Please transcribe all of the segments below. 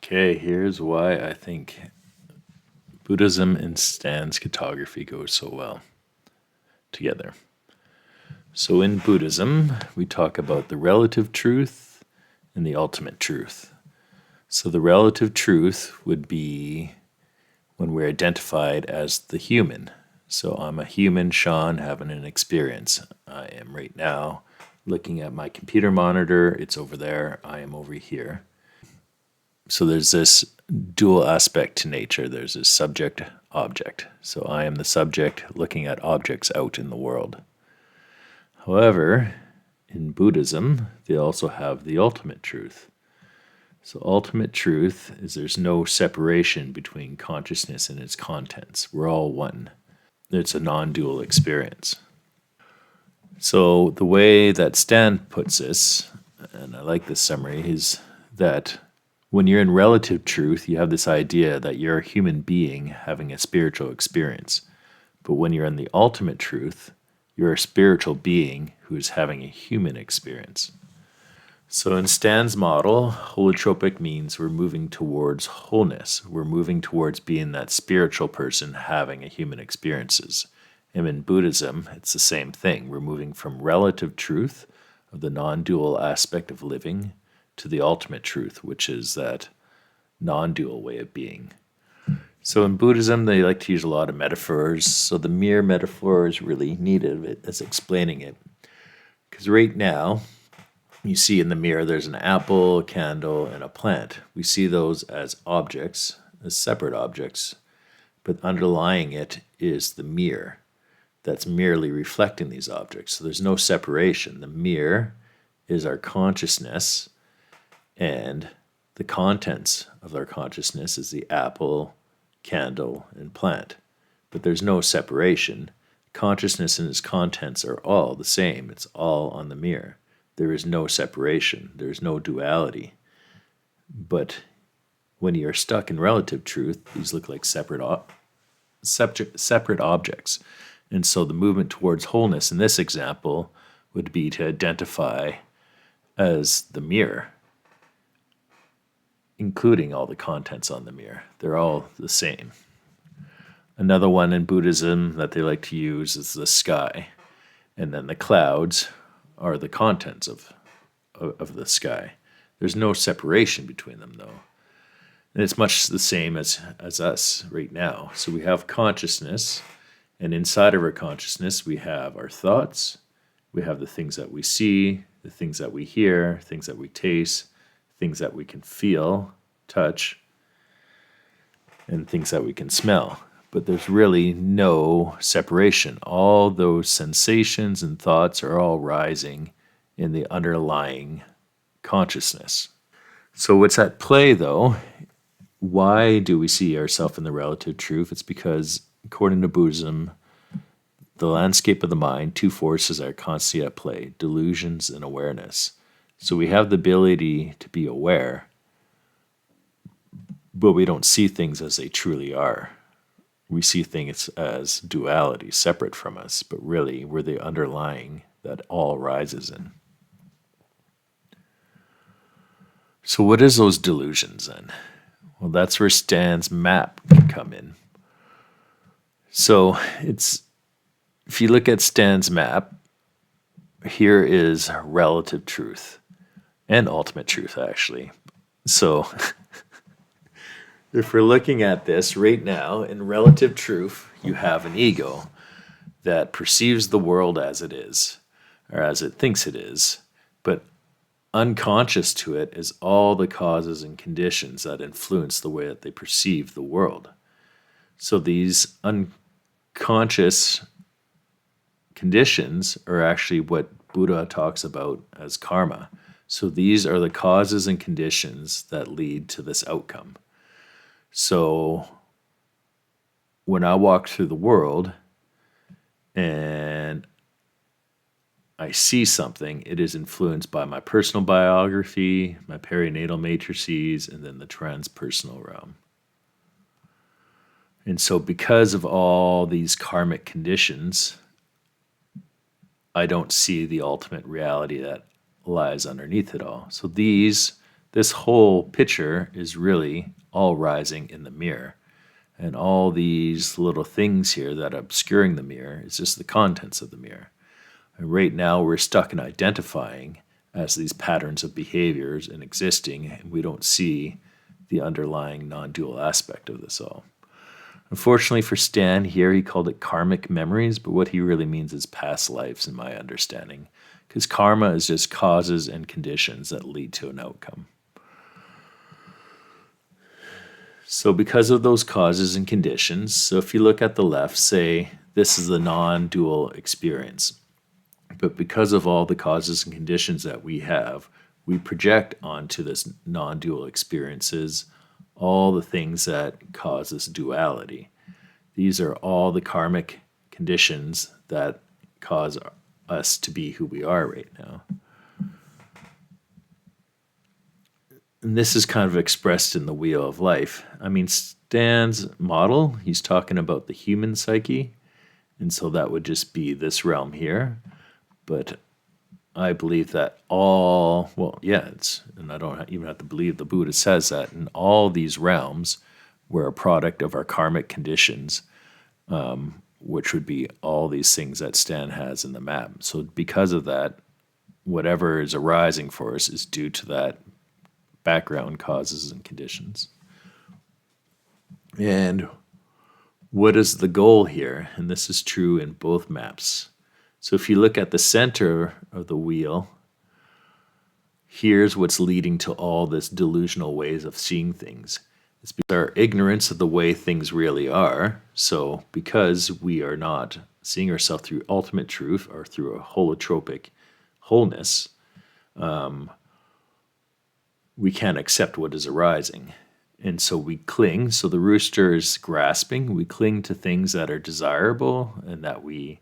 Okay, here's why I think Buddhism and Stan's photography go so well together. So in Buddhism, we talk about the relative truth and the ultimate truth. So the relative truth would be when we're identified as the human. So I'm a human, Sean, having an experience. I am right now looking at my computer monitor. It's over there. I am over here. So there's this dual aspect to nature. There's a subject object. So I am the subject looking at objects out in the world. However, in Buddhism, they also have the ultimate truth. So ultimate truth is there's no separation between consciousness and its contents. We're all one. It's a non-dual experience. So the way that Stan puts this, and I like this summary, is that when you're in relative truth, you have this idea that you're a human being having a spiritual experience. But when you're in the ultimate truth, you're a spiritual being who is having a human experience. So in Stan's model, holotropic means we're moving towards wholeness. We're moving towards being that spiritual person having a human experiences. And in Buddhism, it's the same thing. We're moving from relative truth of the non-dual aspect of living to the ultimate truth, which is that non-dual way of being. So in Buddhism, they like to use a lot of metaphors. So the mirror metaphor is really needed as explaining it. Because right now, you see in the mirror, there's an apple, a candle, and a plant. We see those as objects, as separate objects, but underlying it is the mirror that's merely reflecting these objects. So there's no separation. The mirror is our consciousness, and the contents of our consciousness is the apple, candle, and plant. But there's no separation. Consciousness and its contents are all the same. It's all on the mirror. There is no separation. There is no duality. But when you're stuck in relative truth, these look like separate objects. And so the movement towards wholeness in this example would be to identify as the mirror, including all the contents on the mirror. They're all the same. Another one in Buddhism that they like to use is the sky. And then the clouds are the contents of the sky. There's no separation between them, though. And it's much the same as us right now. So we have consciousness, and inside of our consciousness, we have our thoughts, we have the things that we see, the things that we hear, things that we taste, things that we can feel, touch, and things that we can smell. But there's really no separation. All those sensations and thoughts are all rising in the underlying consciousness. So what's at play, though, why do we see ourselves in the relative truth? It's because, according to Buddhism, the landscape of the mind, two forces are constantly at play, delusions and awareness. So we have the ability to be aware, but we don't see things as they truly are. We see things as duality, separate from us, but really we're the underlying that all rises in. So what is those delusions then? Well, that's where Stan's map can come in. So if you look at Stan's map, here is relative truth and ultimate truth, actually. So if we're looking at this right now, in relative truth, you have an ego that perceives the world as it is, or as it thinks it is, but unconscious to it is all the causes and conditions that influence the way that they perceive the world. So these unconscious conditions are actually what Buddha talks about as karma. So these are the causes and conditions that lead to this outcome. So when I walk through the world and I see something, it is influenced by my personal biography, my perinatal matrices, and then the transpersonal realm. And so because of all these karmic conditions, I don't see the ultimate reality that lies underneath it all. So these this whole picture is really all rising in the mirror. And all these little things here that are obscuring the mirror is just the contents of the mirror. And right now we're stuck in identifying as these patterns of behaviors and existing, and we don't see the underlying non-dual aspect of this all. Unfortunately for Stan here, he called it karmic memories, but what he really means is past lives in my understanding, because karma is just causes and conditions that lead to an outcome. So because of those causes and conditions, so if you look at the left, say this is the non-dual experience. But because of all the causes and conditions that we have, we project onto this non-dual experiences all the things that cause this duality. These are all the karmic conditions that cause us to be who we are right now. And this is kind of expressed in the Wheel of Life. I mean, Stan's model, he's talking about the human psyche, and so that would just be this realm here. But I believe that and I don't even have to believe, the Buddha says that in all these realms, we're a product of our karmic conditions, which would be all these things that Stan has in the map. So because of that, whatever is arising for us is due to that background causes and conditions. And what is the goal here? And this is true in both maps. So if you look at the center of the wheel, here's what's leading to all this delusional ways of seeing things. It's because our ignorance of the way things really are. So because we are not seeing ourselves through ultimate truth or through a holotropic wholeness, we can't accept what is arising. And so we cling. So the rooster is grasping. We cling to things that are desirable and that we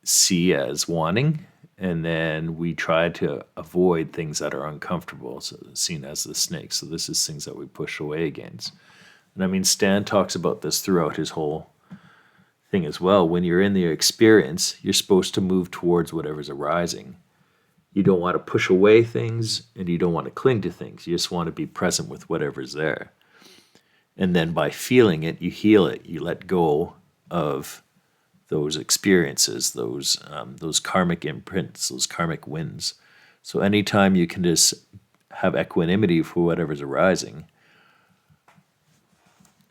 see as wanting, and then we try to avoid things that are uncomfortable, so seen as the snake. So this is things that we push away against. And I mean, Stan talks about this throughout his whole thing as well. When you're in the experience, you're supposed to move towards whatever's arising. You don't want to push away things, and you don't want to cling to things. You just want to be present with whatever's there. And then by feeling it, you heal it. You let go of those experiences, those karmic imprints, those karmic winds. So anytime you can just have equanimity for whatever's arising,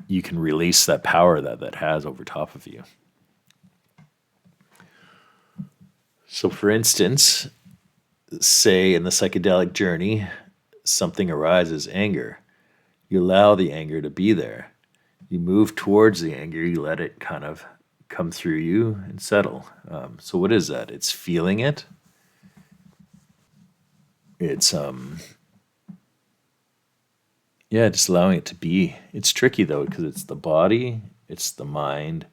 you can release that power that has over top of you. So for instance, say in the psychedelic journey, something arises, anger. You allow the anger to be there. You move towards the anger, you let it kind of come through you and settle. So what is that? It's feeling it. It's just allowing it to be. It's tricky though, because it's the body, it's the mind,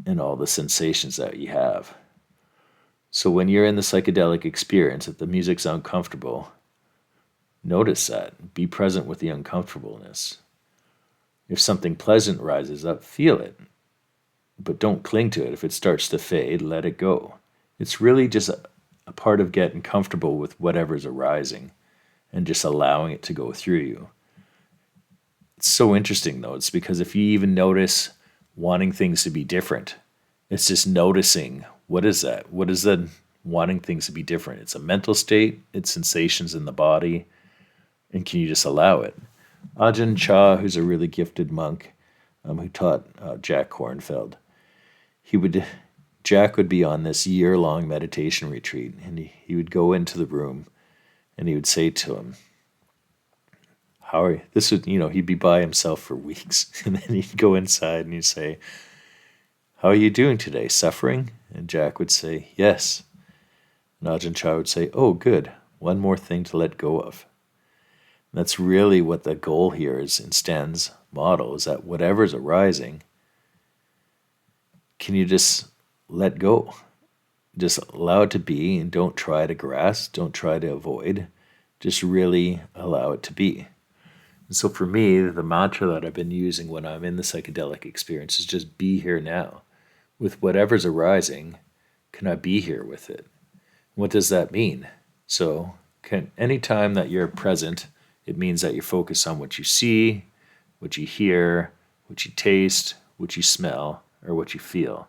and all the sensations that you have. So when you're in the psychedelic experience, if the music's uncomfortable, notice that. Be present with the uncomfortableness. If something pleasant rises up, feel it. But don't cling to it. If it starts to fade, let it go. It's really just a part of getting comfortable with whatever's arising and just allowing it to go through you. It's so interesting, though. It's because if you even notice wanting things to be different, it's just noticing, what is that? What is that wanting things to be different? It's a mental state. It's sensations in the body. And can you just allow it? Ajahn Chah, who's a really gifted monk, who taught Jack Kornfield, Jack would be on this year-long meditation retreat, and he would go into the room, and he would say to him, "How are you?" This would, he'd be by himself for weeks, and then he'd go inside and he'd say, "How are you doing today? Suffering?" And Jack would say, "Yes." And Ajahn Chah would say, "Oh, good. One more thing to let go of." That's really what the goal here is in Stan's model, is that whatever's arising, can you just let go? Just allow it to be, and don't try to grasp, don't try to avoid. Just really allow it to be. And so for me, the mantra that I've been using when I'm in the psychedelic experience is just be here now. With whatever's arising, can I be here with it? What does that mean? So anytime that you're present, it means that you're focused on what you see, what you hear, what you taste, what you smell, or what you feel.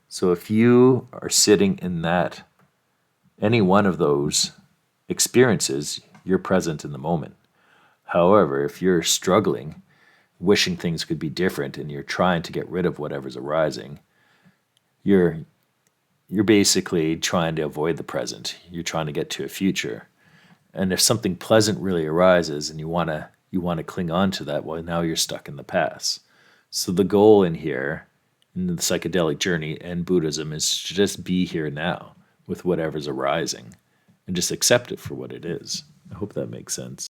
So if you are sitting in any one of those experiences, you're present in the moment. However, if you're struggling, wishing things could be different, and you're trying to get rid of whatever's arising, you're basically trying to avoid the present. You're trying to get to a future. And if something pleasant really arises and you want to cling on to that, well, now you're stuck in the past. So the goal in here, in the psychedelic journey and Buddhism, is to just be here now with whatever's arising and just accept it for what it is. I hope that makes sense.